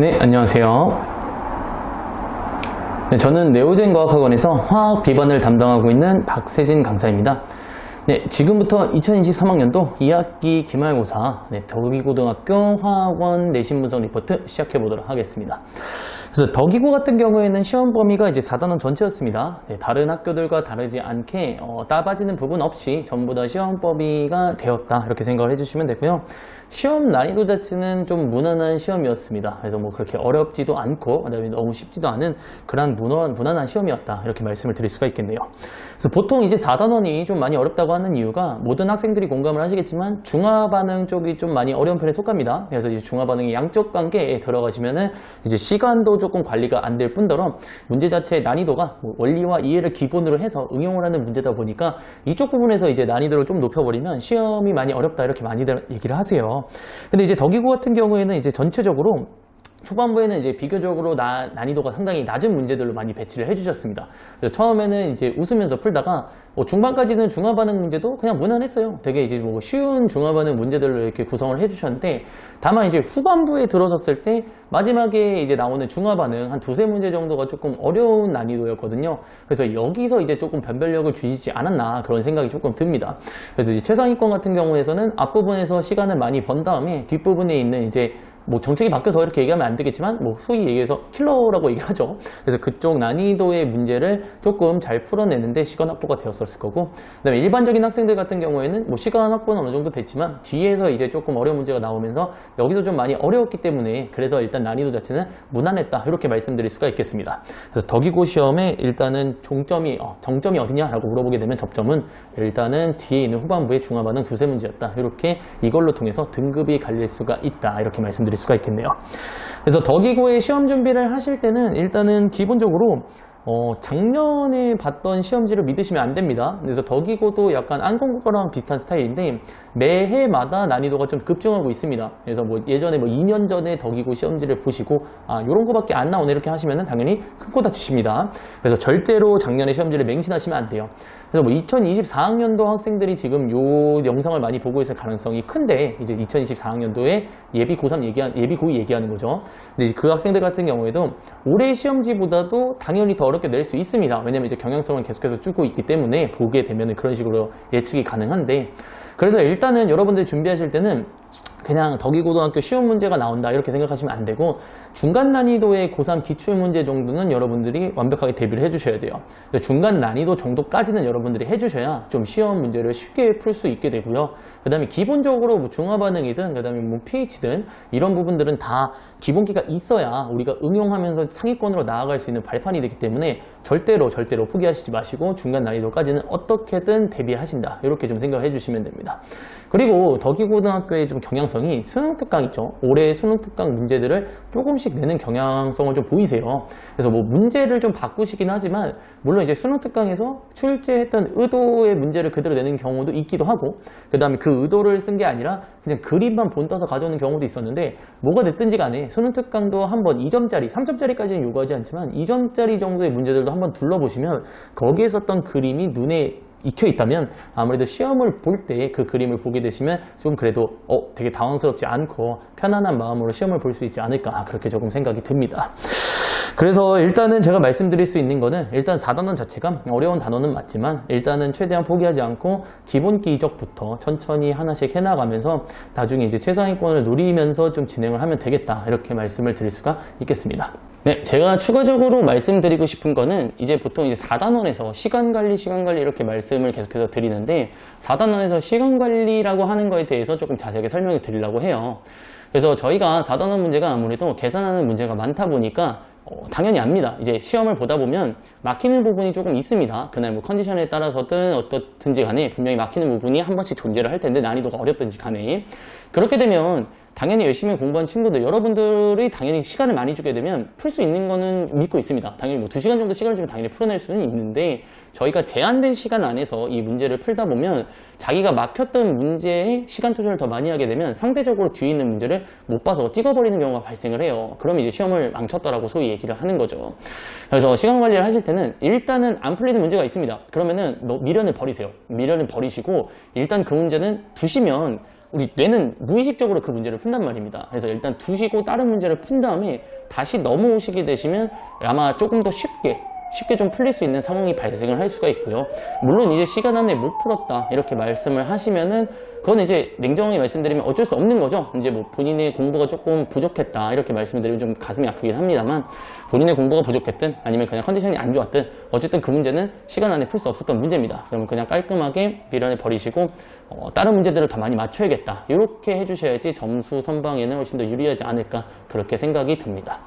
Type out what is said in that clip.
네, 안녕하세요. 네, 저는 네오젠과학학원에서 화학 비반을 담당하고 있는 박세진 강사입니다. 네, 지금부터 2023학년도 2학기 기말고사 덕이고등학교 화학원 내신 분석 리포트 시작해 보도록 하겠습니다. 그래서 덕이고 같은 경우에는 시험 범위가 이제 4단원 전체였습니다. 네, 다른 학교들과 다르지 않게 따빠지는 부분 없이 전부 다 시험 범위가 되었다 이렇게 생각을 해주시면 되고요. 시험 난이도 자체는 좀 무난한 시험이었습니다. 그래서 뭐 그렇게 어렵지도 않고 그다음에 너무 쉽지도 않은 그런 무난한 시험이었다 이렇게 말씀을 드릴 수가 있겠네요. 그래서 보통 이제 4단원이 좀 많이 어렵다고 하는 이유가 모든 학생들이 공감을 하시겠지만 중화반응 쪽이 좀 많이 어려운 편에 속합니다. 그래서 이제 중화반응의 양적 관계에 들어가시면은 이제 시간도 조금 관리가 안 될 뿐더러 문제 자체의 난이도가 원리와 이해를 기본으로 해서 응용을 하는 문제다 보니까 이쪽 부분에서 이제 난이도를 좀 높여버리면 시험이 많이 어렵다 이렇게 많이들 얘기를 하세요. 근데 이제 덕이고 같은 경우에는 이제 전체적으로 초반부에는 이제 비교적으로 난이도가 상당히 낮은 문제들로 많이 배치를 해주셨습니다. 그래서 처음에는 이제 웃으면서 풀다가 중반까지는 중화반응 문제도 그냥 무난했어요. 되게 이제 뭐 쉬운 중화반응 문제들로 이렇게 구성을 해주셨는데 다만 이제 후반부에 들어섰을 때 마지막에 이제 나오는 중화반응 한 두세 문제 정도가 조금 어려운 난이도였거든요. 그래서 여기서 이제 조금 변별력을 주시지 않았나 그런 생각이 조금 듭니다. 그래서 이제 최상위권 같은 경우에서는 앞부분에서 시간을 많이 번 다음에 뒷부분에 있는 이제 뭐 정책이 바뀌어서 이렇게 얘기하면 안 되겠지만 뭐 소위 얘기해서 킬러라고 얘기하죠. 그래서 그쪽 난이도의 문제를 조금 잘 풀어내는데 시간 확보가 되었을 거고, 그다음에 일반적인 학생들 같은 경우에는 뭐 시간 확보는 어느 정도 됐지만 뒤에서 이제 조금 어려운 문제가 나오면서 여기서 좀 많이 어려웠기 때문에 그래서 일단 난이도 자체는 무난했다 이렇게 말씀드릴 수가 있겠습니다. 그래서 덕이고 시험에 일단은 정점이 어디냐라고 물어보게 되면 접점은 일단은 뒤에 있는 후반부의 중화반응 두세 문제였다 이렇게 이걸로 통해서 등급이 갈릴 수가 있다 이렇게 말씀드릴 수가 있겠네요. 그래서 덕이고의 시험 준비를 하실 때는 일단은 기본적으로 작년에 봤던 시험지를 믿으시면 안 됩니다. 그래서 덕이고도 약간 안건국어랑 비슷한 스타일인데 매해마다 난이도가 좀 급증하고 있습니다. 그래서 뭐 예전에 2년 전에 덕이고 시험지를 보시고 요런 거밖에 안 나오네 이렇게 하시면은 당연히 큰 코 다치십니다. 그래서 절대로 작년에 시험지를 맹신하시면 안 돼요. 그래서 뭐 2024학년도 학생들이 지금 요 영상을 많이 보고 있을 가능성이 큰데 이제 2024학년도에 예비 고2 얘기하는 거죠. 근데 이제 그 학생들 같은 경우에도 올해 시험지보다도 당연히 더 어렵게 낼 수 있습니다. 왜냐면 이제 경향성을 계속해서 쭈고 있기 때문에 보게 되면 그런 식으로 예측이 가능한데, 그래서 일단은 여러분들 준비하실 때는 그냥 덕이고등학교 시험 문제가 나온다 이렇게 생각하시면 안 되고 중간 난이도의 고3 기출문제 정도는 여러분들이 완벽하게 대비를 해주셔야 돼요. 중간 난이도 정도까지는 여러분들이 해주셔야 좀 시험 문제를 쉽게 풀 수 있게 되고요. 그 다음에 기본적으로 뭐 중화반응이든 그 다음에 뭐 pH든 이런 부분들은 다 기본기가 있어야 우리가 응용하면서 상위권으로 나아갈 수 있는 발판이 되기 때문에 절대로 포기하시지 마시고 중간 난이도까지는 어떻게든 대비하신다 이렇게 좀 생각을 해주시면 됩니다. 그리고 덕이고등학교의 좀 경향성이 수능 특강 있죠. 올해 수능 특강 문제들을 조금씩 내는 경향성을 좀 보이세요. 그래서 뭐 문제를 좀 바꾸시긴 하지만 물론 이제 수능 특강에서 출제했던 의도의 문제를 그대로 내는 경우도 있기도 하고, 그 다음에 그 의도를 쓴 게 아니라 그냥 그림만 본떠서 가져오는 경우도 있었는데 뭐가 됐든지 간에 수능 특강도 한번 2점짜리, 3점짜리까지는 요구하지 않지만 2점짜리 정도의 문제들도 한번 둘러보시면 거기에 썼던 그림이 눈에 익혀 있다면 아무래도 시험을 볼 때 그 그림을 보게 되시면 좀 그래도 되게 당황스럽지 않고 편안한 마음으로 시험을 볼 수 있지 않을까 그렇게 조금 생각이 듭니다. 그래서 일단은 제가 말씀드릴 수 있는 거는 일단 4단원 자체가 어려운 단원은 맞지만 일단은 최대한 포기하지 않고 기본기 이적부터 천천히 하나씩 해나가면서 나중에 이제 최상위권을 노리면서 좀 진행을 하면 되겠다 이렇게 말씀을 드릴 수가 있겠습니다. 네, 제가 추가적으로 말씀드리고 싶은 거는 이제 보통 이제 4단원에서 시간관리 이렇게 말씀을 계속해서 드리는데 4단원에서 시간관리라고 하는 거에 대해서 조금 자세하게 설명을 드리려고 해요. 그래서 저희가 4단원 문제가 아무래도 계산하는 문제가 많다 보니까 당연히 압니다. 이제 시험을 보다 보면 막히는 부분이 조금 있습니다. 그날 뭐 컨디션에 따라서든 어떻든지 간에 분명히 막히는 부분이 한 번씩 존재를 할 텐데 난이도가 어렵든지 간에 그렇게 되면 당연히 열심히 공부한 친구들, 여러분들이 당연히 시간을 많이 주게 되면 풀 수 있는 거는 믿고 있습니다. 당연히 뭐 2시간 정도 시간을 주면 당연히 풀어낼 수는 있는데 저희가 제한된 시간 안에서 이 문제를 풀다 보면 자기가 막혔던 문제에 시간 투자를 더 많이 하게 되면 상대적으로 뒤에 있는 문제를 못 봐서 찍어버리는 경우가 발생을 해요. 그러면 이제 시험을 망쳤다라고 소위 얘기를 하는 거죠. 그래서 시간 관리를 하실 때는 일단은 안 풀리는 문제가 있습니다. 그러면은 미련을 버리세요. 미련을 버리시고 일단 그 문제는 두시면 우리 뇌는 무의식적으로 그 문제를 푼단 말입니다. 그래서 일단 두시고 다른 문제를 푼 다음에 다시 넘어오시게 되시면 아마 조금 더 쉽게 좀 풀릴 수 있는 상황이 발생을 할 수가 있고요. 물론 이제 시간 안에 못 풀었다 이렇게 말씀을 하시면은 그건 이제 냉정하게 말씀드리면 어쩔 수 없는 거죠. 이제 뭐 본인의 공부가 조금 부족했다 이렇게 말씀드리면 좀 가슴이 아프긴 합니다만, 본인의 공부가 부족했든 아니면 그냥 컨디션이 안 좋았든 어쨌든 그 문제는 시간 안에 풀 수 없었던 문제입니다. 그러면 그냥 깔끔하게 미련을 버리시고 다른 문제들을 더 많이 맞춰야겠다 이렇게 해주셔야지 점수 선방에는 훨씬 더 유리하지 않을까 그렇게 생각이 듭니다.